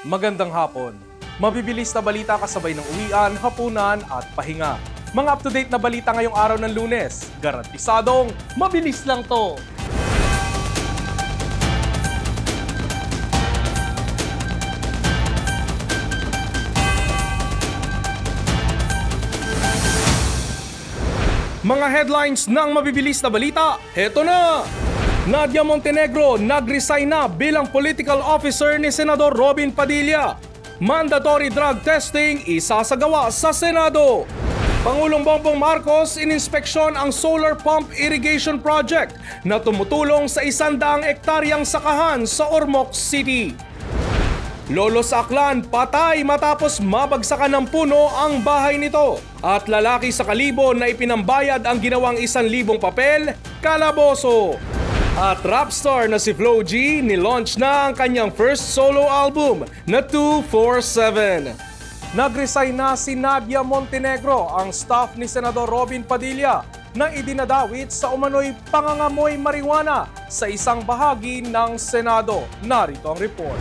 Magandang hapon. Mabibilis na balita kasabay ng uwian, hapunan at pahinga. Mga up-to-date na balita ngayong araw ng Lunes. Garantisadong mabilis lang to. Mga headlines ng mabibilis na balita, heto na! Nadia Montenegro nag-resign na bilang political officer ni Senador Robin Padilla. Mandatory drug testing isasagawa sa Senado. Pangulong Bongbong Marcos ininspeksyon ang solar pump irrigation project na tumutulong sa 100 ektaryang sakahan sa Ormoc City. Lolo sa Aklan patay matapos mabagsakan ng puno ang bahay nito. At lalaki sa Kalibo na ipinambayad ang ginawang 1,000 papel, kalaboso. At rap star na si Flo G nilaunch na ang kanyang first solo album na 247. Nag-resign na si Nadia Montenegro, ang staff ni Senador Robin Padilla, na idinadawit sa umano'y pangangamoy marijuana sa isang bahagi ng Senado. Narito ang report.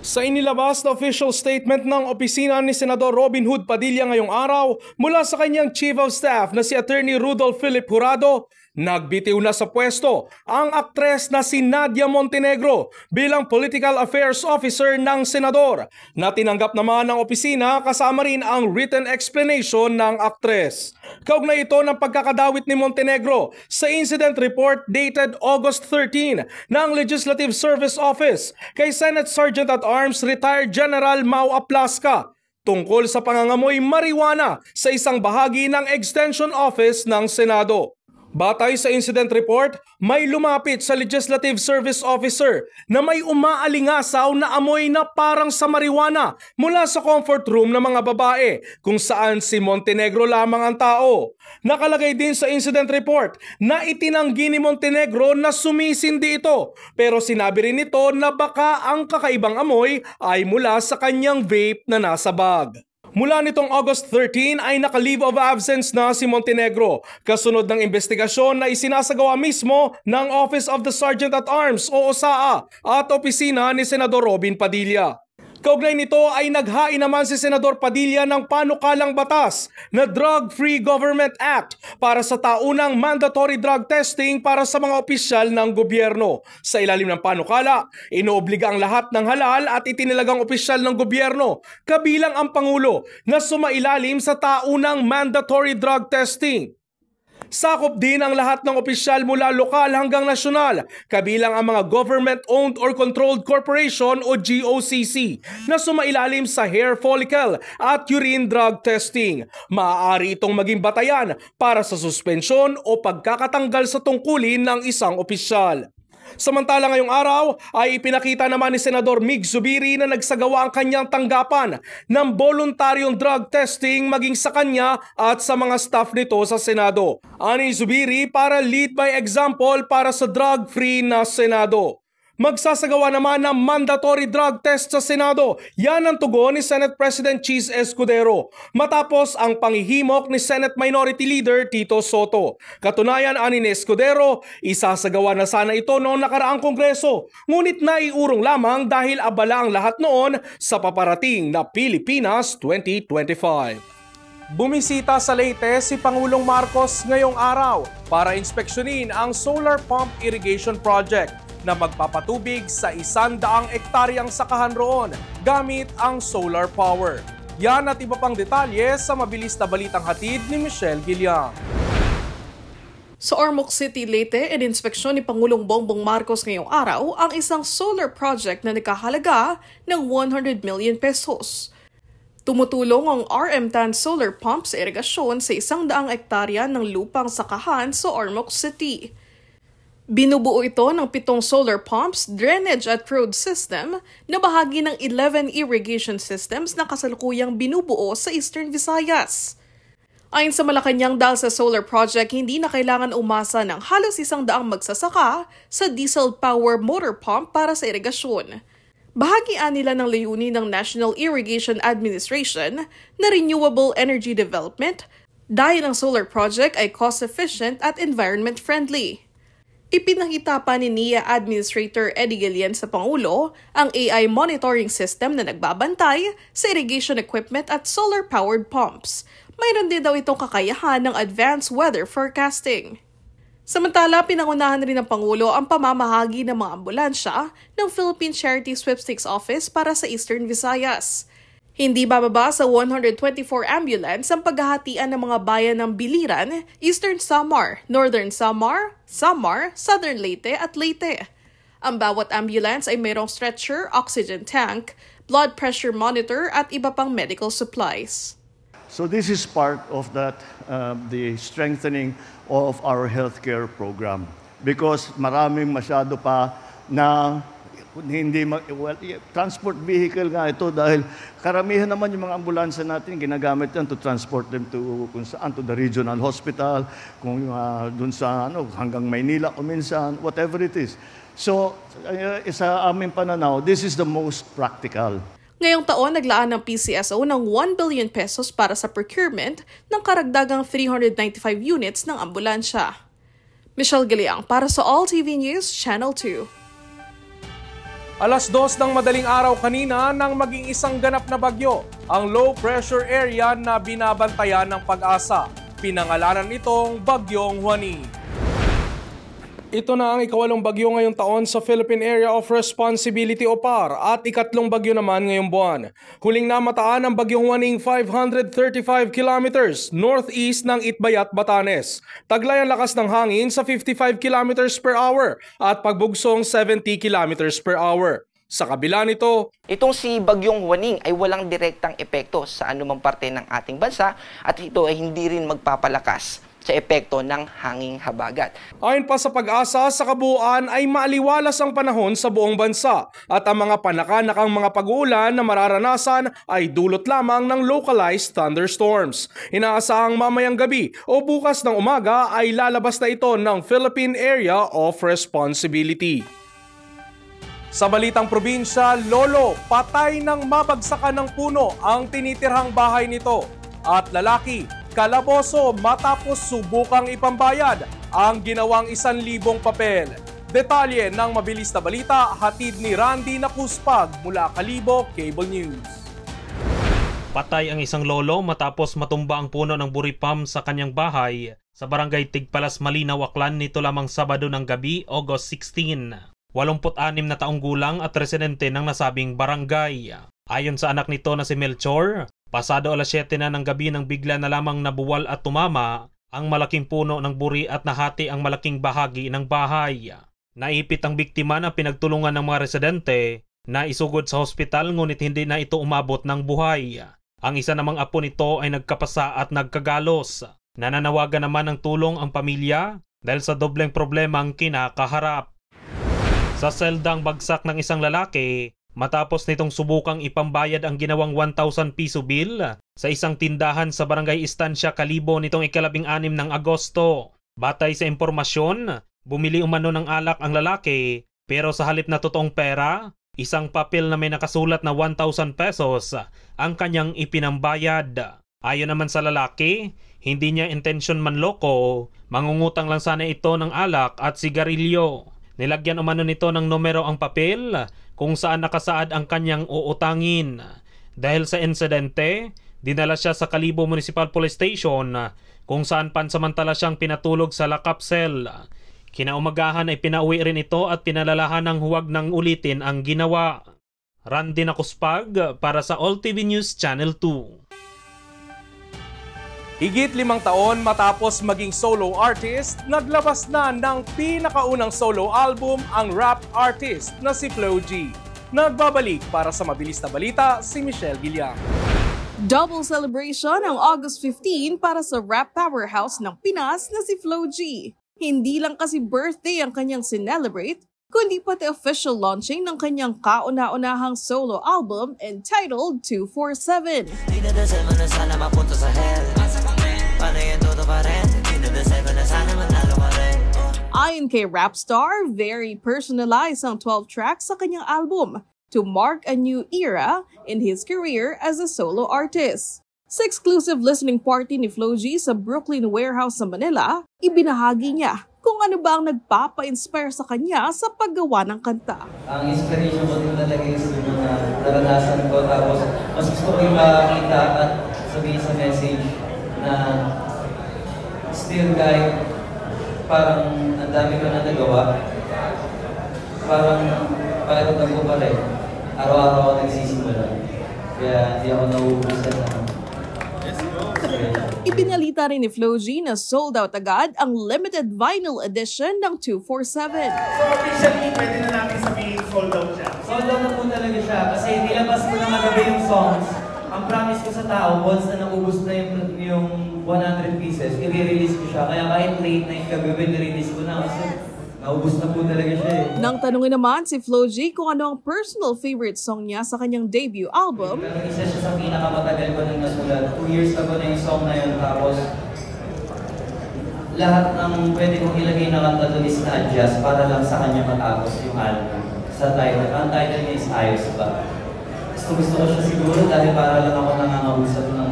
Sa inilabas na official statement ng opisina ni Senador Robin Hood Padilla ngayong araw mula sa kanyang Chief of Staff na si Attorney Rudolph Philip Jurado, nagbitiw na sa pwesto ang aktres na si Nadia Montenegro bilang Political Affairs Officer ng Senador, na tinanggap naman ng opisina kasama rin ang written explanation ng aktres. Kaugnay ito ng pagkakadawit ni Montenegro sa incident report dated August 13 ng Legislative Service Office kay Senate Sergeant at Arms Retired General Mau Aplasca tungkol sa pangangamoy marijuana sa isang bahagi ng Extension Office ng Senado. Batay sa incident report, may lumapit sa Legislative Service Officer na may umaalingasaw na amoy na parang sa marijuana mula sa comfort room ng mga babae kung saan si Montenegro lamang ang tao. Nakalagay din sa incident report na itinanggi ni Montenegro na sumisindi ito, pero sinabi rin nito na baka ang kakaibang amoy ay mula sa kanyang vape na nasa bag. Mula nitong August 13 ay naka-leave of absence na si Montenegro kasunod ng investigasyon na isinasagawa mismo ng Office of the Sergeant at Arms o OSAA at opisina ni Senador Robin Padilla. Kaugnay nito ay naghain naman si Senador Padilla ng panukalang batas na Drug-Free Government Act para sa taunang mandatory drug testing para sa mga opisyal ng gobyerno. Sa ilalim ng panukala, inoobliga ang lahat ng halal at itinilagang opisyal ng gobyerno, kabilang ang Pangulo, na sumailalim sa taunang mandatory drug testing. Sakop din ang lahat ng opisyal mula lokal hanggang nasyonal, kabilang ang mga government-owned or controlled corporation o GOCC na sumailalim sa hair follicle at urine drug testing. Maaari itong maging batayan para sa suspensyon o pagkakatanggal sa tungkulin ng isang opisyal. Samantala ngayong araw ay ipinakita naman ni Senador Mig Zubiri na nagsagawa ang kanyang tanggapan ng voluntaryong drug testing maging sa kanya at sa mga staff nito sa Senado. Ani Zubiri para lead by example para sa drug-free na Senado. Magsasagawa naman ng mandatory drug test sa Senado. Yan ang tugon ni Senate President Cheese Escudero matapos ang panghihimok ni Senate Minority Leader Tito Soto. Katunayan, ani ni Escudero, isasagawa na sana ito noong nakaraang Kongreso, ngunit naiurong lamang dahil abala ang lahat noon sa paparating na Pilipinas 2025. Bumisita sa Leyte si Pangulong Marcos ngayong araw para inspeksyonin ang solar pump irrigation project na magpapatubig sa 100 ektaryang sakahan roon gamit ang solar power. Yan at iba pang detalye sa mabilis na balitang hatid ni Michelle Guillam. Sa Ormoc City, Leyte, ininspeksyon ni Pangulong Bongbong Marcos ngayong araw ang isang solar project na nakahalaga ng 100 million pesos. Tumutulong ang RM-TAN solar pump sa irigasyon sa 100 ektarya ng lupang sakahan sa Ormoc City. Binubuo ito ng 7 solar pumps, drainage at road system na bahagi ng 11 irrigation systems na kasalukuyang binubuo sa Eastern Visayas. Ayon sa Malacanang, dahil sa solar project, hindi na kailangan umasa ng halos 100 magsasaka sa diesel power motor pump para sa irigasyon. Bahagian nila ng layunin ng National Irrigation Administration na renewable energy development dahil ang solar project ay cost-efficient at environment-friendly. Ipinakita pa ni NIA Administrator Eddie Guillen sa Pangulo ang AI monitoring system na nagbabantay sa irrigation equipment at solar-powered pumps. Mayroon din daw itong kakayahan ng advanced weather forecasting. Samantala, pinangunahan rin ng Pangulo ang pamamahagi ng mga ambulansya ng Philippine Charity Sweepstakes Office para sa Eastern Visayas. Hindi bababa sa 124 ambulance ang paghahatian ng mga bayan ng Biliran, Eastern Samar, Northern Samar, Southern Leyte at Leyte. Ang bawat ambulance ay mayroong stretcher, oxygen tank, blood pressure monitor at iba pang medical supplies. So this is part of that, the strengthening of our healthcare program because maraming masyado pa na transport vehicle nga ito dahil karamihan naman yung mga ambulansya natin ginagamit yan to transport them to kung saan, to the regional hospital, kung dun sa hanggang Maynila o minsan, whatever it is. So sa aming pananaw, this is the most practical. Ngayong taon, naglaan ng PCSO ng 1 billion pesos para sa procurement ng karagdagang 395 units ng ambulansya. Michelle Giliang para sa All TV News, Channel 2. Alas 2 ng madaling araw kanina nang maging isang ganap na bagyo, ang low pressure area na binabantayan ng Pag-asa. Pinangalanan itong Bagyong Juani. Ito na ang ikawalong bagyo ngayong taon sa Philippine Area of Responsibility o PAR at ikatlong bagyo naman ngayong buwan. Huling namataan ang Bagyong Juaning 535 kilometers northeast ng Itbayat, Batanes. Taglay ang lakas ng hangin sa 55 kilometers per hour at pagbugsong 70 kilometers per hour. Sa kabila nito, itong si Bagyong Juaning ay walang direktang epekto sa anumang parte ng ating bansa at ito ay hindi rin magpapalakas sa epekto ng hanging habagat. Ayon pa sa Pag-asa, sa kabuuan ay maaliwalas ang panahon sa buong bansa at ang mga panakanakang mga pag-uulan na mararanasan ay dulot lamang ng localized thunderstorms. Inaasahang mamayang gabi o bukas ng umaga ay lalabas na ito ng Philippine Area of Responsibility. Sa balitang probinsya, Lolo, patay ng mabagsakan ng puno ang tinitirhang bahay nito. At lalaki, kalaboso matapos subukang ipambayad ang ginawang 1,000 papel. Detalye ng mabilis na balita, hatid ni Randy Nakuspag mula Kalibo Cable News. Patay ang isang lolo matapos matumba ang puno ng buripam sa kanyang bahay sa barangay Tigpalas, Malinaw, Aklan nito lamang Sabado ng gabi, August 16. 86 na taong gulang at residente ng nasabing barangay. Ayon sa anak nito na si Melchor, pasado alas 7 na ng gabi nang bigla na lamang nabuwal at tumama ang malaking puno ng buri at nahati ang malaking bahagi ng bahay. Naipit ang biktima na pinagtulungan ng mga residente na isugod sa hospital ngunit hindi na ito umabot ng buhay. Ang isa namang apo nito ay nagkapasa at nagkagalos. Nananawagan naman ng tulong ang pamilya dahil sa dobleng problemang kinakaharap. Sa seldang bagsak ng isang lalaki matapos nitong subukang ipambayad ang ginawang 1,000 piso bill sa isang tindahan sa Barangay Estancia, Kalibo nitong ika-16 ng Agosto. Batay sa impormasyon, bumili umano ng alak ang lalaki pero sa halip na totoong pera, isang papel na may nakasulat na 1,000 pesos ang kanyang ipinambayad. Ayon naman sa lalaki, hindi niya intensyon manloko, mangungutang lang sana ito ng alak at sigarilyo. Nilagyan umano nito ng numero ang papel kung saan nakasaad ang kanyang uutangin. Dahil sa insidente, dinala siya sa Kalibo Municipal Police Station kung saan pansamantala siyang pinatulog sa lock-up cell. Kinaumagahan ay pinauwi rin ito at pinalalahan ng huwag nang ulitin ang ginawa. Randy Nakuspag para sa All TV News Channel 2. Higit 5 taon matapos maging solo artist, naglabas na ng pinakaunang solo album ang rap artist na si Flo G. Nagbabalik para sa mabilis na balita si Michelle Giliang. Double celebration ang August 15 para sa rap powerhouse ng Pinas na si Flo G. Hindi lang kasi birthday ang kanyang sinelebrate, kundi pati official launching ng kanyang kauna-unahang solo album entitled 247. Ayon kay Rapstar, very personalized ang 12 tracks sa kanyang album to mark a new era in his career as a solo artist. Sa exclusive listening party ni Flo G sa Brooklyn Warehouse sa Manila, ibinahagi niya kung ano ba ang nagpapa-inspire sa kanya sa paggawa ng kanta. Ang inspiration ko din talaga is yung mga naranasan ko, tapos mas gusto ko yung makakita at sabihin sa message na still kahit parang ang dami ko na nagawa, parang pakiramdam ko pa rin. Araw-araw ako nagsisimula. Kaya hindi ako nauubusan na. Ibinalita rin ni Flo G na sold out agad ang limited vinyl edition ng 247. So officially, pwede na natin sabihin sold out siya. Sold out na po talaga siya kasi nilabas ko na magabi yung songs. Ang promise ko sa tao, once na naubos na yung 100 pieces, i-release ko siya. Kaya kahit late na yung kagabi, nirelease ko na kasi naubos na po talaga siya eh. Nang tanungin naman si Flo G kung ano ang personal favorite song niya sa kanyang debut album, Pero isa siya sa pinakamatagal ko nang nasulat. 2 years ago na yung song na yun, tapos lahat ng pwede kong ilagay na kanta doon is na-adjust para lang sa kanya matapos yung album. Sa title, ang title niya is Ayos Ba. Gusto ko siya siguro dahil para lang ako nangangausap ng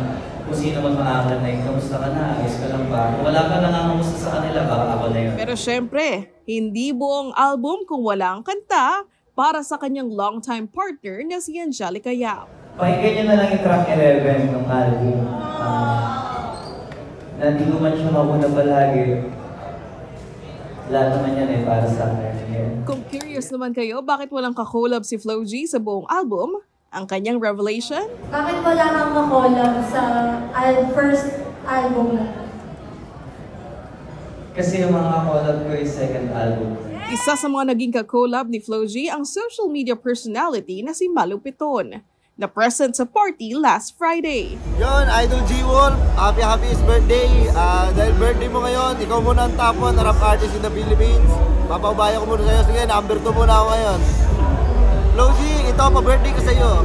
kung sino man maaakit na yung kamusta ka na, ayos ka lang ba? Kung wala ka nangangamusta sa kanila, baka ako na yun. pero syempre, hindi buong album kung wala ang kanta para sa kanyang longtime partner na si Angelica Yap. Pakinggan niyo na lang yung track 11 ng album. Na di ko man siya mauna palagi. Lahat naman yan para sa akin. Yeah. Kung curious naman kayo bakit walang kakolab si Flo G sa buong album, ang kanyang revelation? Bakit wala kang makolab sa first album mo? Kasi yung mga collab ko is second album. Isa sa mga naging kakolab ni Flo G ang social media personality na si Malu Piton, na present sa party last Friday. Yon, Idol G-Wolf, happy birthday. Dahil birthday mo ngayon, ikaw muna ang top 1 na rap artist in the Philippines. Papaubaya ko muna sa'yo. Sige, number 2 muna ako ngayon. Flo G, ito, pa-birthday ko sa'yo.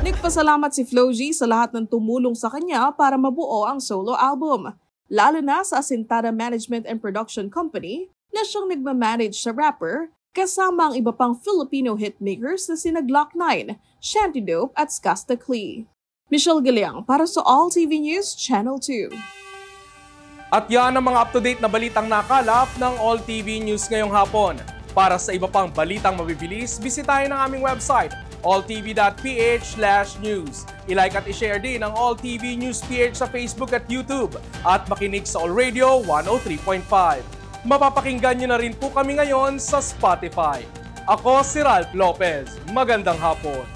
Nagpasalamat si Flo G sa lahat ng tumulong sa kanya para mabuo ang solo album, lalo na sa Asintada Management and Production Company na siyang nagmamanage sa rapper, kasama ang iba pang Filipino hitmakers na sina Glock9, Shanty Dope at Skasta Klee. Michelle Galeang para sa All TV News Channel 2. At yan ang mga up-to-date na balitang nakalap ng All TV News ngayong hapon. Para sa iba pang balitang mabibilis, bisitahin ang aming website, alltv.ph/news. I-like at i-share din ang All TV News PH sa Facebook at YouTube at makinig sa All Radio 103.5. Mapapakinggan nyo na rin po kami ngayon sa Spotify. Ako si Ralph Lopez. Magandang hapon.